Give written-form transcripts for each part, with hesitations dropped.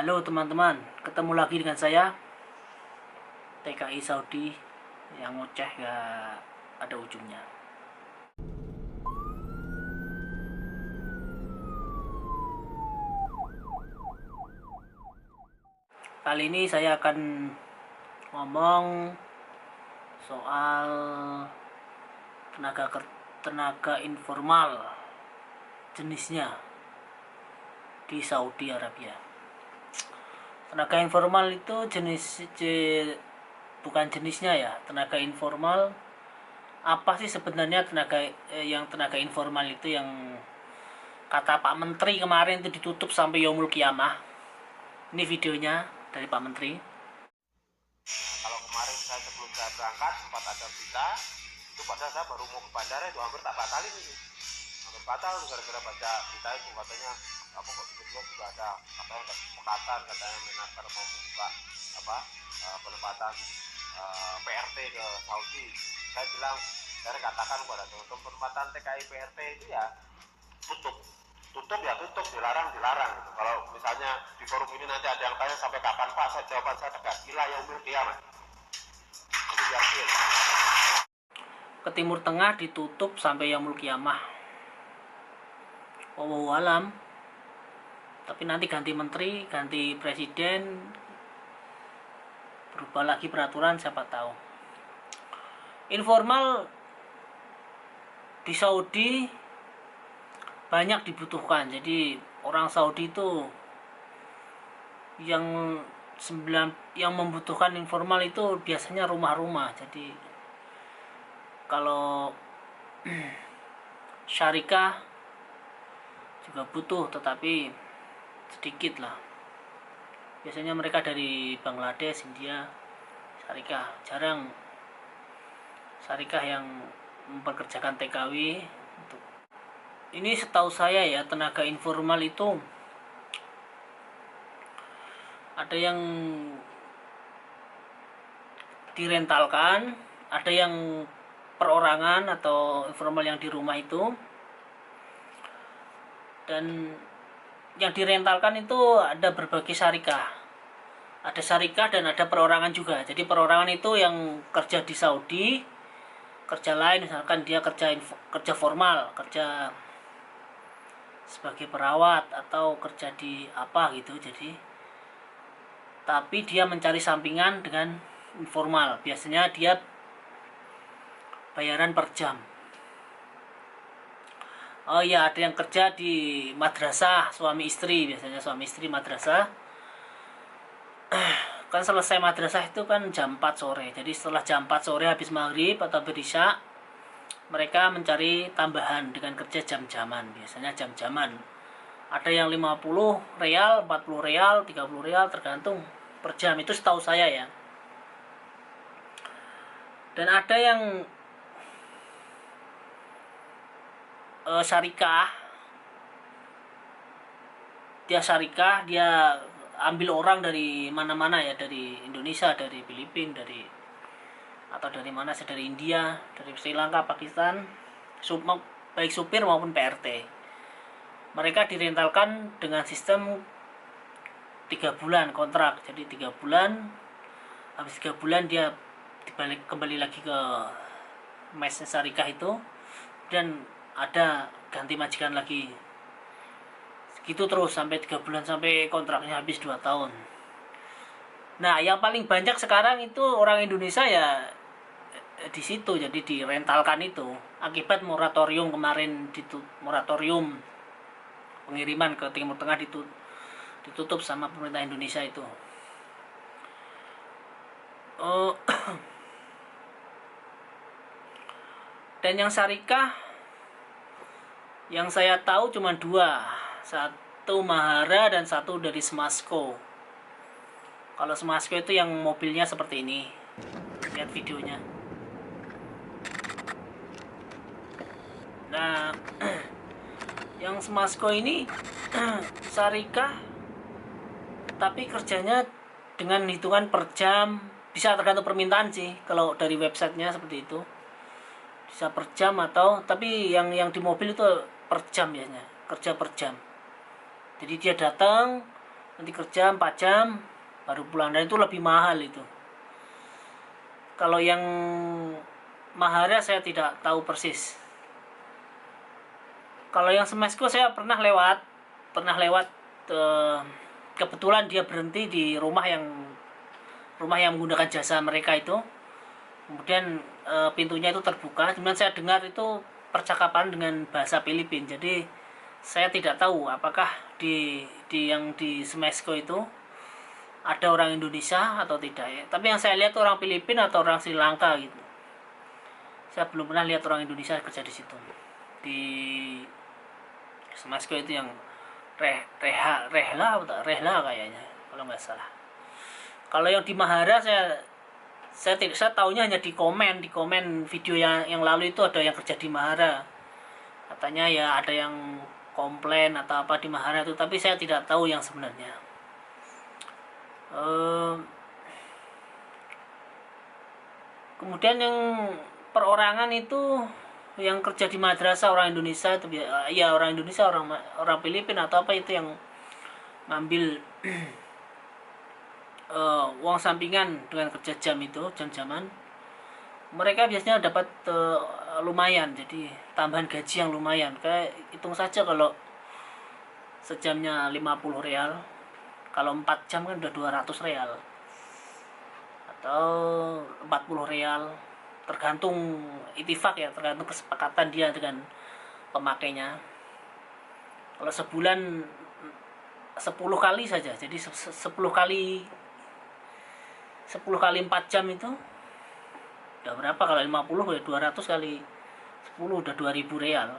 Halo teman-teman, ketemu lagi dengan saya TKI Saudi yang ngoceh gak ada ujungnya. Kali ini saya akan ngomong soal tenaga informal jenisnya di Saudi Arabia. Tenaga informal itu bukan jenisnya ya. Tenaga informal apa sih sebenarnya tenaga informal itu yang kata Pak Menteri kemarin itu ditutup sampai yaumul kiamah. Ini videonya dari Pak Menteri. Kalau kemarin sebelum saya berangkat sempat ada berita itu, padahal saya baru mau ke bandara itu hampir tak batalin itu, hampir batal gara-gara baca berita itu. Katanya apa kok tiba-tiba juga ada katanya kesepakatan, katanya Menaker mau membuka penempatan PRT ke Saudi. Saya bilang, saya katakan kepada teman-teman, penempatan TKI PRT itu ya tutup ya tutup, dilarang gitu. Kalau misalnya di forum ini nanti ada yang tanya sampai kapan Pak, saya jawaban saya tegas, ila yaumil qiyamah. Jadi yakin. Ke Timur Tengah ditutup sampai yaumul kiamah. Wallahu alam. Tapi nanti ganti menteri, ganti presiden, berubah lagi peraturan, siapa tahu. Informal di Saudi banyak dibutuhkan. Jadi orang Saudi itu yang membutuhkan informal itu biasanya rumah-rumah. Jadi kalau syarikah juga butuh, tetapi sedikit lah. Biasanya mereka dari Bangladesh, India, syarikah. Jarang syarikah yang memperkerjakan TKW. Ini setahu saya ya, tenaga informal itu ada yang direntalkan, ada yang perorangan atau informal yang di rumah itu, dan yang direntalkan itu ada berbagai syarikah. Ada syarikah dan ada perorangan juga. Jadi perorangan itu yang kerja di Saudi, kerja lain misalkan dia kerja formal, kerja sebagai perawat atau kerja di apa gitu. Jadi tapi dia mencari sampingan dengan informal. Biasanya dia bayaran per jam. Oh iya, ada yang kerja di madrasah, suami istri, biasanya suami istri madrasah. Kan selesai madrasah itu kan jam 4 sore. Jadi setelah jam 4 sore habis maghrib atau berisya, mereka mencari tambahan dengan kerja jam-jaman. Biasanya jam-jaman. Ada yang 50 real, 40 real, 30 real, tergantung per jam. Itu setahu saya ya. Dan ada yang syarikah. Dia ambil orang dari mana-mana ya, dari Indonesia, dari Filipina, atau dari mana sih, dari India, dari Sri Lanka, Pakistan, baik supir maupun PRT. Mereka direntalkan dengan sistem 3 bulan kontrak. Jadi 3 bulan, habis 3 bulan dia kembali lagi ke mesnya syarikah itu, dan ada ganti majikan lagi. Gitu terus sampai 3 bulan, sampai kontraknya habis 2 tahun. Nah, yang paling banyak sekarang itu orang Indonesia ya di situ, jadi direntalkan itu. Akibat moratorium kemarin, moratorium pengiriman ke Timur Tengah ditutup sama pemerintah Indonesia itu. Dan yang syarikah yang saya tahu cuma 2, satu Mahara dan satu dari Smasco. Kalau Smasco itu yang mobilnya seperti ini, lihat videonya. Nah, yang Smasco ini syarikah, tapi kerjanya dengan hitungan per jam, bisa tergantung permintaan sih. Kalau dari websitenya seperti itu, bisa per jam atau, tapi yang di mobil itu per jam biasanya, kerja per jam. Jadi dia datang nanti kerja 4 jam baru pulang, dan itu lebih mahal itu. Kalau yang Mahara saya tidak tahu persis. Kalau yang Smesco saya pernah lewat, eh, kebetulan dia berhenti di rumah yang menggunakan jasa mereka itu. Kemudian pintunya itu terbuka, kemudian saya dengar itu percakapan dengan bahasa Filipin. Jadi saya tidak tahu apakah yang di Smesco itu ada orang Indonesia atau tidak ya. Tapi yang saya lihat orang Filipina atau orang Sri Lanka gitu. Saya belum pernah lihat orang Indonesia kerja di situ. Di Smasko itu yang Rehla kayaknya kalau nggak salah. Kalau yang di Mahara saya tahunya hanya di komen video yang lalu itu ada yang kerja di Mahara. Katanya ya ada yang komplain atau apa di Mahara itu, tapi saya tidak tahu yang sebenarnya. Kemudian yang perorangan itu yang kerja di madrasah orang Indonesia itu ya orang Indonesia, orang Filipina atau apa itu yang ngambil uang sampingan dengan kerja jam-jaman. Mereka biasanya dapat lumayan, jadi tambahan gaji yang lumayan. Kayak hitung saja kalau sejamnya 50 real, kalau 4 jam kan udah 200 real atau 40 real, tergantung itifak ya, tergantung kesepakatan dia dengan pemakainya. Kalau sebulan 10 kali saja, jadi 10 kali 4 jam itu udah berapa? Kalau 50 ya 200 kali 10 udah 2000 real,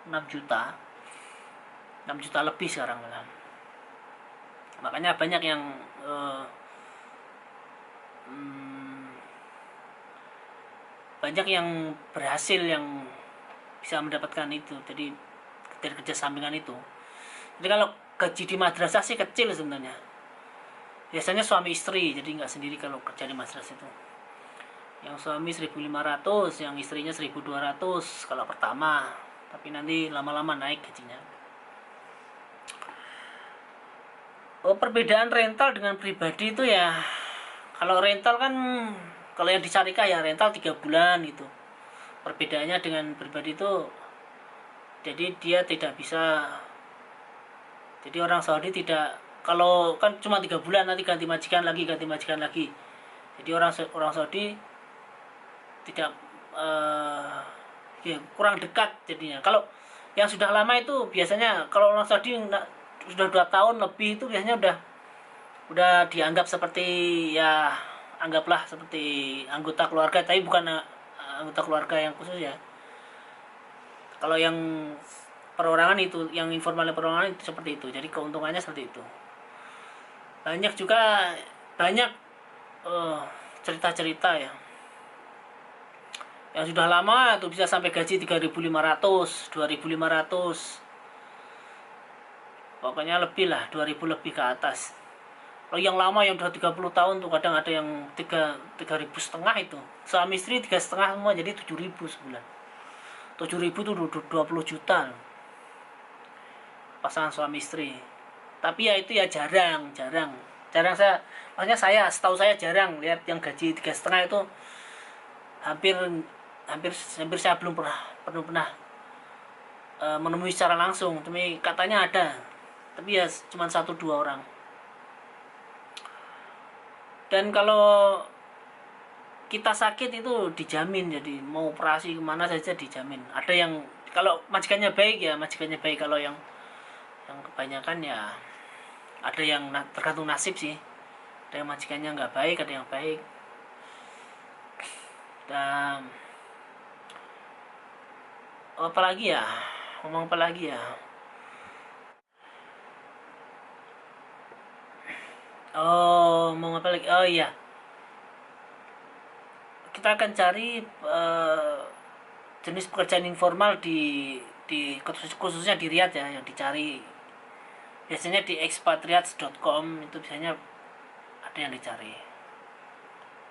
6 juta lebih sekarang lah. Makanya banyak yang berhasil yang bisa mendapatkan itu, jadi dari kerja sampingan itu. Jadi kalau gaji di madrasah sih kecil sebenarnya, biasanya suami istri, jadi nggak sendiri kalau kerja di madrasah itu. Yang suami 1.500, yang istrinya 1.200 kalau pertama, tapi nanti lama-lama naik gajinya. Perbedaan rental dengan pribadi itu ya, kalau rental kan kalau yang di Syarikat ya rental 3 bulan gitu. Perbedaannya dengan pribadi itu, jadi dia tidak bisa, jadi orang Saudi tidak, kalau kan cuma 3 bulan nanti ganti majikan lagi. Jadi orang Saudi tidak ya kurang dekat jadinya. Kalau yang sudah lama itu biasanya kalau orang Saudi sudah 2 tahun lebih itu biasanya udah dianggap seperti, ya anggaplah seperti anggota keluarga, tapi bukan anggota keluarga yang khusus ya. Kalau yang perorangan itu, yang informal perorangan itu seperti itu, jadi keuntungannya seperti itu. Banyak cerita-cerita ya yang sudah lama tuh bisa sampai gaji 3.500, 2.500, pokoknya lebih lah, 2.000 lebih ke atas. Kalau yang lama yang udah 30 tahun tuh kadang ada yang 3.500 itu, suami istri 3,5 semua, jadi 7.000 sebulan. 7.000 tuh 20 juta pasangan suami istri. Tapi ya itu ya jarang saya setahu saya jarang lihat yang gaji 3,5 itu. Hampir saya belum pernah menemui secara langsung, tapi katanya ada, tapi ya cuma 1-2 orang. Dan kalau kita sakit itu dijamin, jadi mau operasi kemana saja dijamin. Ada yang kalau majikannya baik, kalau yang kebanyakan ya ada yang tergantung nasib sih. Ada yang majikannya nggak baik, ada yang baik. Dan apalagi ya, ngomong apa lagi ya, ngomong apa lagi, oh iya, kita akan cari jenis pekerjaan informal di khususnya di Riyadh ya, yang dicari biasanya di expatriates.com itu biasanya ada yang dicari.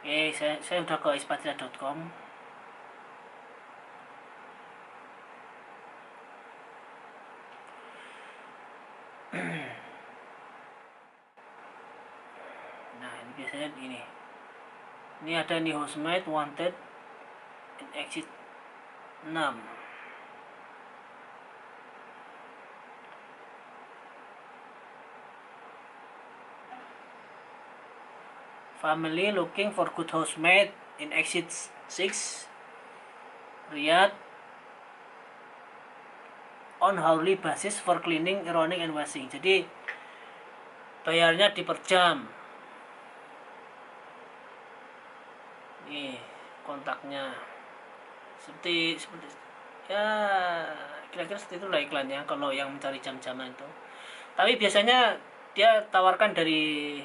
Oke, saya udah ke expatriates.com. Ini ada nih housemate wanted in exit 6. Family looking for good housemate in exit 6 Riyadh on hourly basis for cleaning, ironing, and washing. Jadi bayarnya di per jam. Nih kontaknya seperti ya kira-kira seperti itulah iklannya kalau yang mencari jam-jaman itu. Tapi biasanya dia tawarkan dari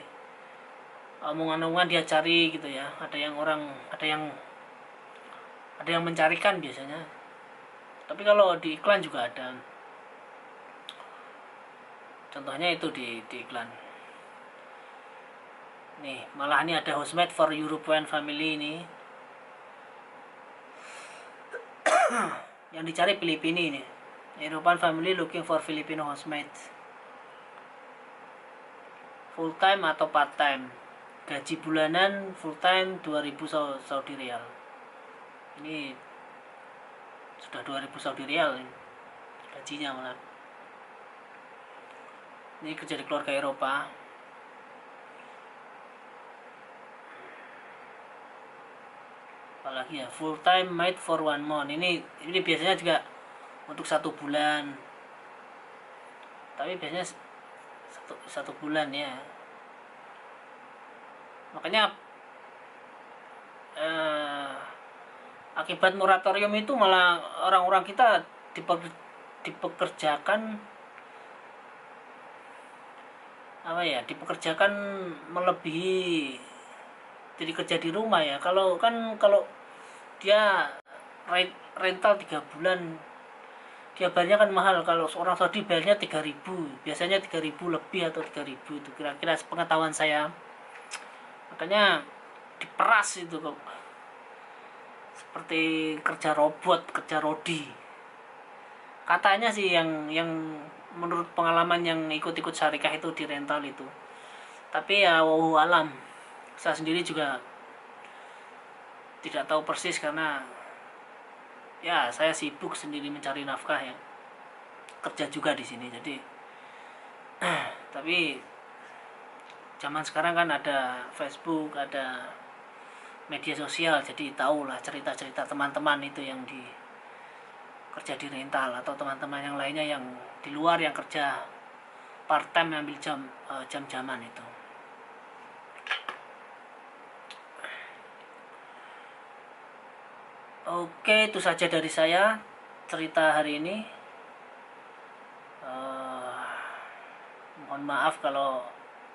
omongan-omongan dia cari gitu ya. Ada yang mencarikan biasanya. Tapi kalau di iklan juga ada. Contohnya itu di iklan. Nih, malah ini ada housemate for European family ini. Yang dicari Filipina ini. European family looking for Filipino housemate. Full time atau part time. Gaji bulanan full time 2000 Saudi Riyal. Ini sudah 2000 Saudi Riyal ini. Gajinya malah. Ini kerja di keluarga Eropa. Apalagi ya, full time maid for 1 month. Ini biasanya juga untuk 1 bulan. Tapi biasanya satu bulan ya. Makanya akibat moratorium itu malah orang-orang kita dipekerjakan dipekerjakan melebihi jadi kerja di rumah ya. Kalau dia rental 3 bulan dia bayarnya kan mahal. Kalau seorang Saudi bayarnya 3.000, biasanya 3.000 lebih atau 3.000 itu kira-kira pengetahuan saya. Makanya diperas itu kok, seperti kerja robot, kerja rodi katanya sih, yang menurut pengalaman yang ikut-ikut syarikah itu di rental itu. Tapi ya wallahu alam, saya sendiri juga tidak tahu persis karena ya saya sibuk sendiri mencari nafkah ya, kerja juga di sini. Jadi tapi zaman sekarang kan ada Facebook, ada media sosial, jadi tahulah cerita-cerita teman-teman itu yang kerja di rental atau teman-teman yang lainnya yang di luar yang kerja part time ambil jam-jaman itu. Oke, itu saja dari saya cerita hari ini. Mohon maaf kalau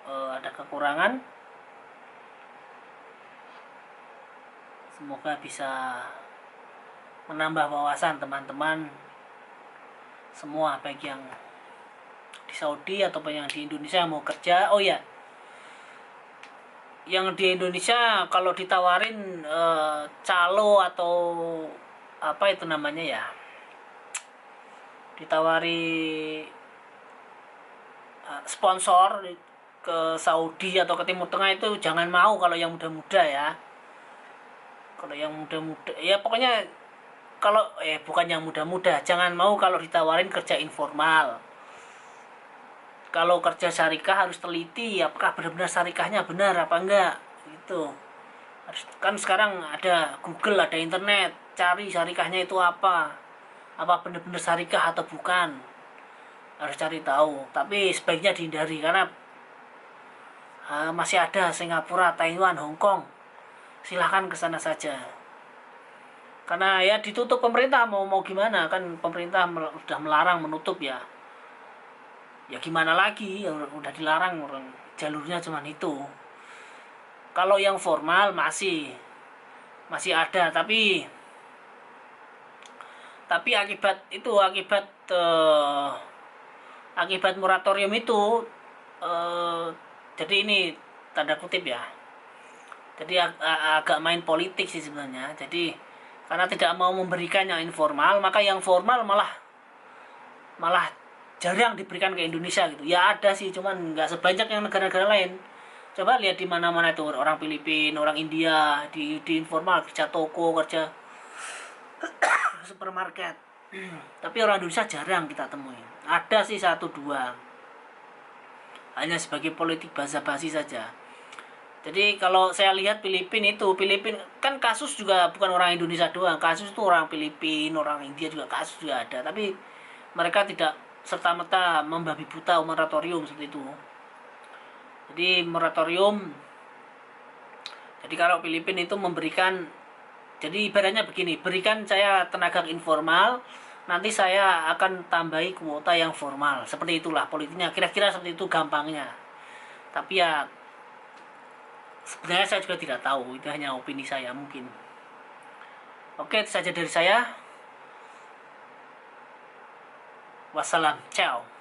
ada kekurangan. Semoga bisa menambah wawasan teman-teman semua, baik yang di Saudi ataupun yang di Indonesia mau kerja. Oh ya, yang di Indonesia kalau ditawarin calo atau apa itu namanya ya, ditawari sponsor ke Saudi atau ke Timur Tengah itu jangan mau kalau yang muda-muda ya. Kalau yang muda-muda ya pokoknya kalau bukan yang muda-muda, jangan mau kalau ditawarin kerja informal. Kalau kerja syarikah harus teliti apakah benar-benar syarikahnya benar apa enggak gitu. Kan sekarang ada Google, ada internet, cari syarikahnya itu apa benar-benar syarikah atau bukan, harus cari tahu. Tapi sebaiknya dihindari karena masih ada Singapura, Taiwan, Hong Kong, silahkan ke sana saja. Karena ya ditutup pemerintah, mau gimana kan, pemerintah sudah melarang, menutup ya. Ya gimana lagi, udah dilarang, orang jalurnya cuma itu. Kalau yang formal masih ada, tapi akibat moratorium itu jadi ini tanda kutip ya. Jadi agak main politik sih sebenarnya. Jadi karena tidak mau memberikan yang informal, maka yang formal malah jarang diberikan ke Indonesia gitu. Ya ada sih, cuman nggak sebanyak yang negara-negara lain. Coba lihat di mana-mana itu orang Filipina, orang India di informal kerja toko, kerja supermarket. Tapi orang Indonesia jarang kita temui. Ada sih satu dua, hanya sebagai politik basa-basi saja. Jadi kalau saya lihat Filipina kan kasus juga bukan orang Indonesia doang, kasus itu orang Filipina, orang India juga kasus juga ada. Tapi mereka tidak serta-merta membabi buta moratorium seperti itu. Jadi moratorium. Jadi kalau Filipina itu memberikan, jadi ibaratnya begini, berikan saya tenaga informal, nanti saya akan tambahi kuota yang formal. Seperti itulah politiknya, kira-kira seperti itu gampangnya. Tapi ya sebenarnya saya juga tidak tahu, itu hanya opini saya mungkin. Oke, itu saja dari saya. Wassalam, ciao.